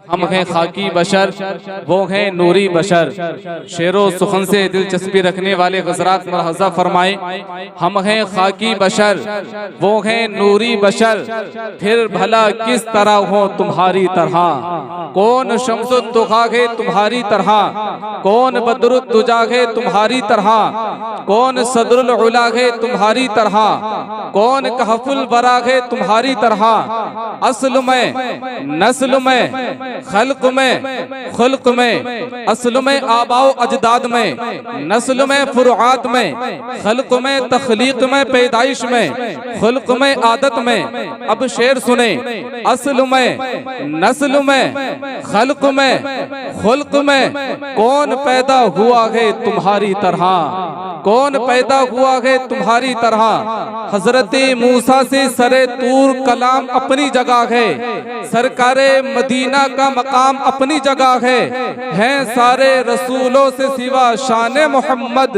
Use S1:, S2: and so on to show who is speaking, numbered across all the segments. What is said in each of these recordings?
S1: हम हैं खाकी बशर, वो हैं नूरी बशर। शेरो सुखन से दिलचस्पी रखने वाले गजरात मुलाहजा फरमाएं। हम हैं खाकी बशर, वो हैं नूरी बशर, फिर भला किस तरह हो तुम्हारी तरह। कौन शम्सुद दुहा है तुम्हारी तरह, कौन बदरुद दुजा है तुम्हारी तरह, कौन सदरुल उला है तुम्हारी तरह, कौन कहफुल बरा है तुम्हारी तरह। असल में नस्ल में खल्क में खुल्क में, असल में आबाओ अजदाद में, नस्ल में फुरुआत में, खल्क में तखलीक में पैदाइश में, खुल्क में आदत में। अब शेर सुने। असल में नस्ल में खल्क में खुल्क में, कौन पैदा हुआ है तुम्हारी तरह, कौन पैदा हुआ है तुम्हारी तरह। हजरत मूसा से सरे तूर कलाम अपनी जगह है, सरकारे मदीना का मकाम अपनी जगह है सारे रसूलों से सिवा शान मोहम्मद।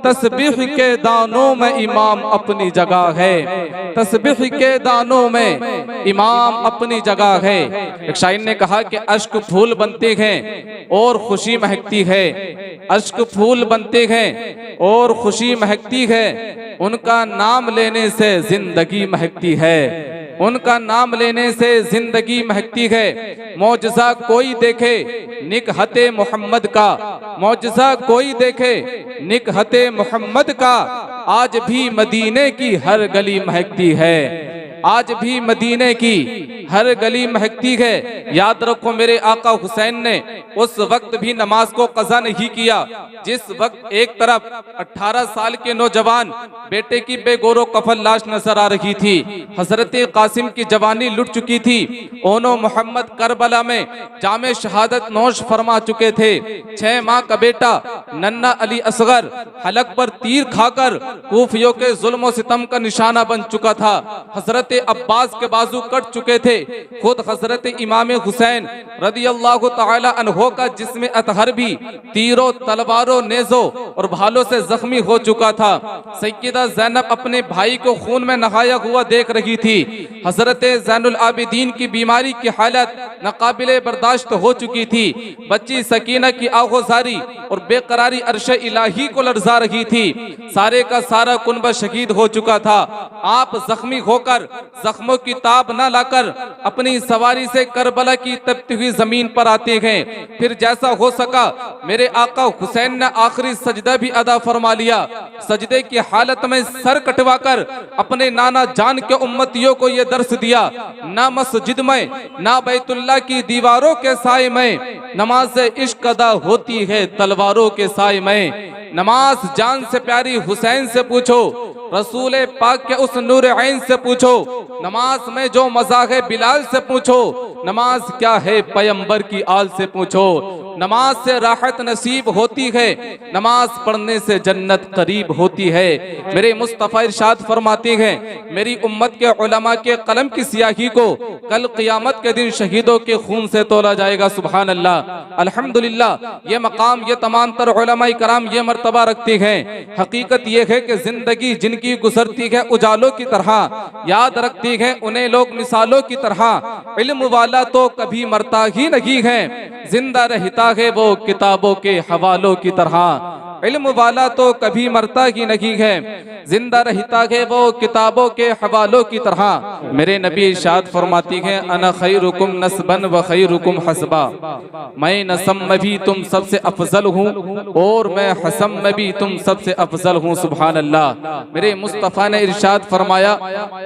S1: तस्बीह के दानों में इमाम अपनी जगह है, तस्बीह के दानों में इमाम अपनी जगह है। एक शायर ने कहा कि अश्क फूल बनते हैं और खुशी महकती है, अश्क फूल बनते हैं और खुशी महकती है, उनका नाम लेने से जिंदगी महकती है, उनका नाम लेने से जिंदगी महकती है। मौजज़ा कोई देखे निकहते मोहम्मद का, मौजज़ा कोई देखे निकहते मोहम्मद का, आज भी मदीने की हर गली महकती है, आज भी मदीने की हर गली महकती है। याद रखो मेरे आका हुसैन ने उस वक्त भी नमाज को कज़ा नहीं किया जिस वक्त एक तरफ 18 साल के नौजवान बेटे की बेगोरो कफन लाश नजर आ रही थी। हजरत कासिम की जवानी लुट चुकी थी। ओनो मोहम्मद करबला में जामे शहादत नौश फरमा चुके थे। 6 माह का बेटा नन्ना अली असगर हलक पर तीर खाकर कूफियों के जुल्म सितम का निशाना बन चुका था। हजरत अब्बास के बाजू कट चुके थे। खुद हजरत इमाम हुसैन रदियल्लाहु ताला अन्हो का जिस्म अतहर भी तीरों तलवारों नेजों और भालों से जख्मी हो चुका था। सैयदा ज़ैनब अपने भाई को खून में नहाया हुआ देख रही थी। हजरत ज़ैनुल आबिदीन की बीमारी की हालत नाकाबिले बर्दाश्त हो चुकी थी। बच्ची सकीना की आगोजारी और बेकरारी अर्श इलाही को लर्जा रही थी। सारे का सारा कुनबा शहीद हो चुका था। आप जख्मी होकर जख्मों की ताब न लाकर अपनी सवारी से करबला की तपती हुई जमीन पर आते हैं। फिर जैसा हो सका मेरे आका हुसैन ने आखिरी सजदा भी अदा फरमा लिया। सजदे की हालत में सर कटवाकर अपने नाना जान के उम्मतियों को यह दर्श दिया, ना मस्जिद में ना बैतुल्लाह की दीवारों के साए में नमाज इश्क अदा होती है तलवारों के साए में। नमाज जान से प्यारी हुसैन से पूछो, रसूल पाक के उस नूर ऐन से पूछो। नमाज में जो मजा है बिलाल से पूछो। नमाज क्या है पैगंबर की आल से पूछो। नमाज से राहत नसीब होती है, नमाज पढ़ने से जन्नत करीब होती है। मेरे मुस्तफा इरशाद फरमाते हैं, मेरी उम्मत के उलमा के कलम की सियाही को कल क़ियामत के दिन शहीदों के खून से तोला जाएगा। सुभान अल्लाह, अल्हम्दुलिल्लाह। ये मकाम ये तमाम तर उलमा कराम ये मर्तबा रखते हैं। हकीकत ये है कि जिंदगी जिनकी गुजरती है उजालों की तरह, याद रखती है उन्हें लोग मिसालों की तरह। इल्म वाला तो कभी मरता ही नहीं है, जिंदा रहता है वो किताबों के हवालों की तरह। इल्म वाला तो कभी मरता ही नहीं है, जिंदा रहता है वो किताबों के हवालों की तरह। मेरे नबी इरशाद फरमाती हैं, अना खैरुकुम नस्बन व खैरुकुम हसबा। मैं नस्ब में भी तुम सबसे अफजल हूँ और मैं हसब में भी तुम सबसे अफजल हूँ। सुभान अल्लाह। मेरे मुस्तफ़ा ने इरशाद फरमाया,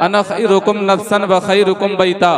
S1: अना खैरुकुम नफ्सन व खैरुकुम बैता।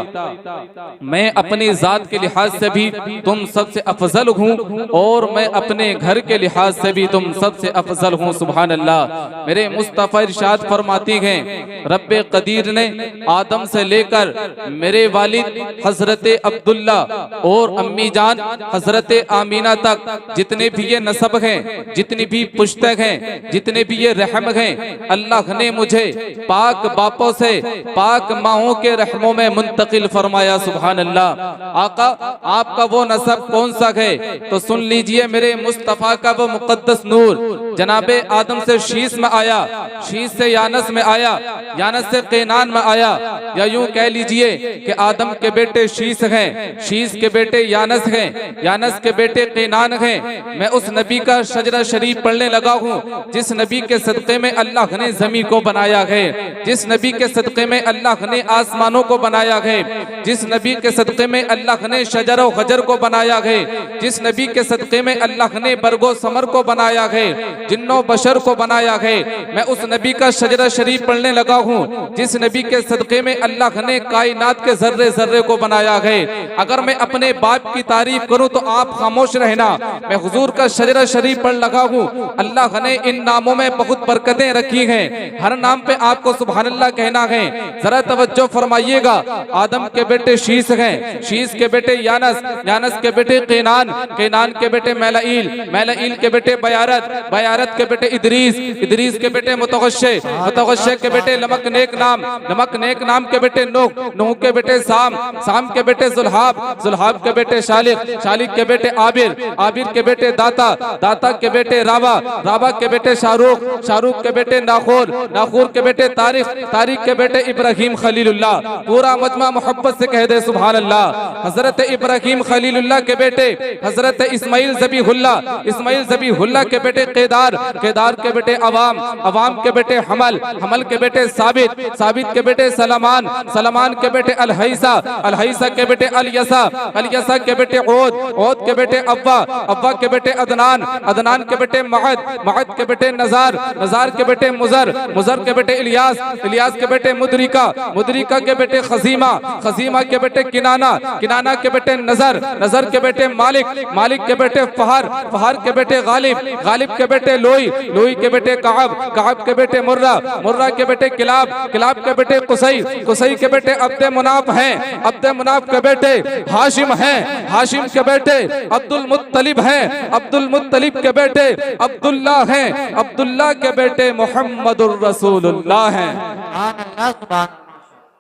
S1: मैं अपनी जात के लिहाज से भी तुम सबसे अफजल हूँ और मैं अपने घर के लिहाज से भी तुम सबसे अफजल हूँ। सुभान अल्लाह। मेरे मुस्तफा इरशाद फरमाती हैं, रब्बे कदीर ने आदम से लेकर मेरे वालिद हजरत अब्दुल्ला और अम्मी जान हजरत आमीना तक जितने भी ये नसब हैं, जितनी भी पुश्तक हैं, जितने भी ये रहम हैं, अल्लाह ने मुझे पाक बापों से पाक माओं के रहमों में मुंतकिल फरमाया। सुभान अल्लाह। आका आपका वो नसब कौन सा है? तो सुन लीजिए, मेरे मुस्तफा का वो मुकद्दस नूर जनाबे आदम से शीश में आया, शीश से यानस में आया, यानस से कैनान में आया, या यूं कह लीजिए कि आदम के बेटे शीश हैं, शीश के बेटे यानस हैं, यानस के बेटे कैनान हैं। मैं उस नबी का शजरा शरीफ पढ़ने लगा हूँ जिस नबी के सदक़े में अल्लाह ने ज़मीन को बनाया है, जिस नबी के सदक़े में अल्लाह ने आसमानों को बनाया है, जिस नबी के सदक़े में अल्लाह ने शजर व खजर को बनाया है, जिस नबी के सदक़े में अल्लाह ने बरगो समर को बनाया है, जिन्नो बशर को बनाया है। मैं उस नबी का शजरा शरीफ पढ़ने लगा हूँ जिस नबी के सदक़े में अल्लाह ने कायनात के जर्रे जर्रे को बनाया है। अगर मैं अपने बाप की तारीफ करूँ तो आप खामोश रहना। मैं हुजूर का शजरा शरीफ पढ़ लगा हूँ। अल्लाह ने इन नामों में बहुत बरकतें रखी हैं, हर नाम पे आपको सुभान अल्लाह कहना है। जरा तवज्जो फरमाइएगा। आदम के बेटे शीश हैं, शीश के बेटे यानस, यानस के बेटे कैनान, कैनान के बेटे मैलाइल, मैलाइल के बेटे बयारत, बयारत के बेटे इदरीस, इदरीस के बेटे मुतगश्शे, मुतगश्शे के बेटे लमक नेक नाम, लमक नेक नाम के बेटे नूह, नूह के बेटे साम, साम के बेटे जुल्हाब, जुल्हाब के बेटे शालिक, शालिक के बेटे आबिर, आबिर के बेटे दाता, दाता के बेटे रावा, रावा के बेटे शाहरुख, शाहरुख के बेटे नाखूर, नाखूर के बेटे तारिक, तारिक के बेटे इब्राहिम खलीलुल्लाह। पूरा मजमा मोहब्बत से कह दे सुभान अल्लाह। हजरत इब्राहिम खलीलुल्लाह के बेटे हजरत इस्माइल ज़बीहुल्लाह, इस्माइल ज़बीहुल्लाह के बेटे केदार, केदार के बेटे अवाम, अवाम के बेटे हमल, हमल के बेटे साबित, साबित के बेटे सलमान, सलमान के बेटे अलहैसा, अलहैसा के बेटे अलयसा, अलयसा के बेटे ओद, ओद के बेटे अव्वा, अव्वा के बेटे अदनान, अदनान के बेटे महद, महद के बेटे नजार, नजार के बेटे मुजर, मुजर के बेटे इलियास, इलियास के बेटे मुदरिका, मुदरिका के बेटे खजीमा, खजीमा के बेटे किनाना, किनाना के बेटे नजर, नजर के बेटे मालिक, मालिक के बेटे फहर, फहर के बेटे गालिब, गालिब के बेटे लोई, लोई के बेटे काब, काब के बेटे मुर्रा, मुर्रा के बेटे किलाब, किलाब के बेटे कुसई, कुसई के बेटे अब्दे मुनाफ हैं, अब्दे मुनाफ के बेटे हाशिम हैं, हाशिम के बेटे अब्दुल मुत्तलिब हैं, अब्दुल मुत्तलिब के बेटे अब्दुल्ला हैं, अब्दुल्ला के बेटे मुहम्मदुर रसूलुल्लाह हैं।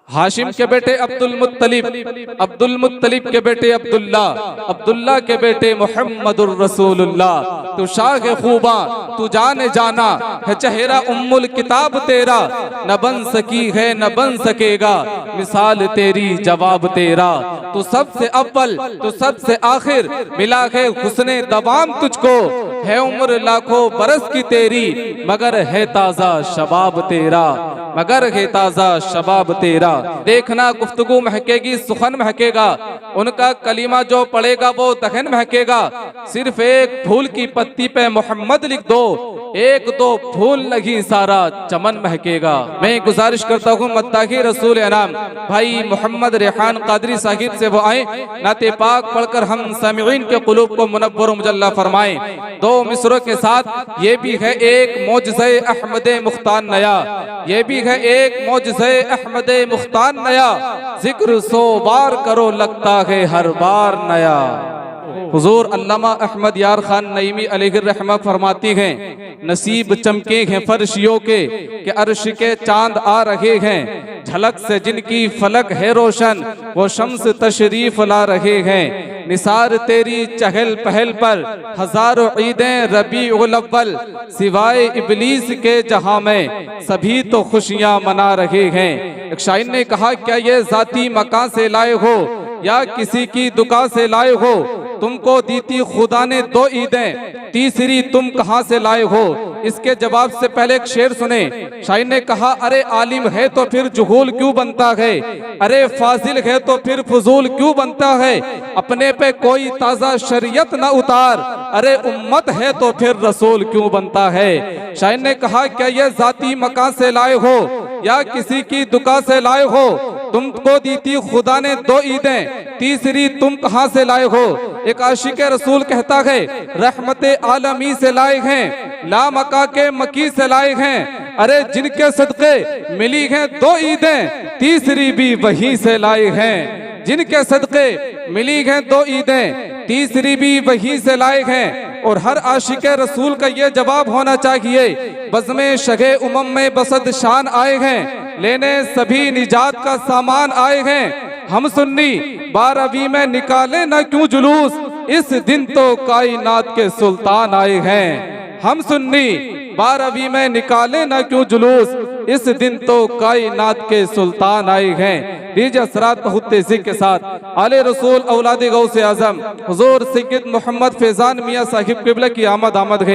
S1: हाशिम के बेटे अब्दुल मुत्तलिब, अब्दुल मुत्तलिब के बेटे अब्दुल्ला, अब्दुल्ला के बेटे मुहम्मदुर रसूलुल्लाह। तू शाह खूबा तू जाने जाना है, चेहरा उम्मुल किताब तेरा, न बन सकी है न बन सकेगा मिसाल तेरी जवाब तेरा। तू सबसे अव्वल तू सबसे आखिर, मिला है हुस्ने दवाम तुझको, है उम्र लाखों बरस की तेरी, मगर है ताजा शबाब तेरा, मगर है ताजा शबाब तेरा। देखना गुफ्तगू महकेगी, सुखन महकेगा, उनका कलीमा जो पढ़ेगा वो दहन महकेगा। सिर्फ एक फूल की पत्ती पे मोहम्मद लिख दो, एक दो फूल लगी सारा चमन महकेगा। मैं गुजारिश करता हूँ मत्ताकी रसूल अनाम भाई मोहम्मद रेहान कादरी साहिब से वो आए, नाते पाक पढ़कर हम सामिईन के कुलूब को मुनव्वर मुजल्ला फरमाएं। दो मिसरों के साथ ये भी है एक मौजज़े अहमद मुख्तार नया, ये भी है एक मौजज़े अहमद मुख्तार नया, जिक्र 100 बार करो लगता है हर बार नया। हुजूर अल्लामा अहमद यार खान नईमी अलैहिर्रहमा फरमाती हैं, नसीब चमके हैं फर्शियों के कि अर्श के चांद आ रहे हैं, झलक से जिनकी फलक है रोशन वो शम्स तशरीफ ला रहे हैं। निसार तेरी चहल पहल पर हजारों ईदें रबीउल अव्वल, सिवाय इबलीस के जहां में सभी तो खुशियां मना रहे हैं। एक शायर ने कहा, क्या ये जाती मकान से लाए हो या किसी की दुकान से लाए हो, तुमको दी थी खुदा ने 2 ईदें, तीसरी तुम कहां से लाए हो। इसके जवाब से पहले एक शेर सुने। शायर ने कहा, अरे आलिम है तो फिर जुहूल क्यों बनता है, अरे फाजिल है तो फिर फजूल क्यों बनता है, अपने पे कोई ताजा शरीयत न उतार, अरे उम्मत है तो फिर रसूल क्यों बनता है। शायर ने कहा, क्या ये जाती मकान से लाए हो या किसी की दुकान से लाए हो, तुमको दी थी खुदा ने 2 ईदें, तीसरी तुम कहां से लाए हो। एक आशिक रसूल कहता है, रहमते आलमी से लाए हैं, ला मका के मकी से लाए हैं, अरे जिनके सदके मिली हैं 2 ईदें, तीसरी भी वहीं से लाए हैं। जिनके सदके मिली हैं 2 ईदें, तीसरी भी वहीं से लाए हैं। और हर आशिक रसूल का ये जवाब होना चाहिए, बज़्मे शगे उमम में बसद शान आए हैं, लेने सभी निजात का सामान आए हैं। हम सुन्नी 12वीं में निकाले न क्यों जुलूस, इस दिन तो कायनात के सुल्तान आए हैं। हम सुन्नी 12वीं में निकाले ना क्यों जुलूस, इस दिन तो कायनात के सुल्तान आए हैं। दीजिए असरात बहुत तेजी के साथ आले रसूल औलाद गौसे आजम हुजूर सैयद मोहम्मद फैजान मियाँ साहिब क़िबला की आमद है।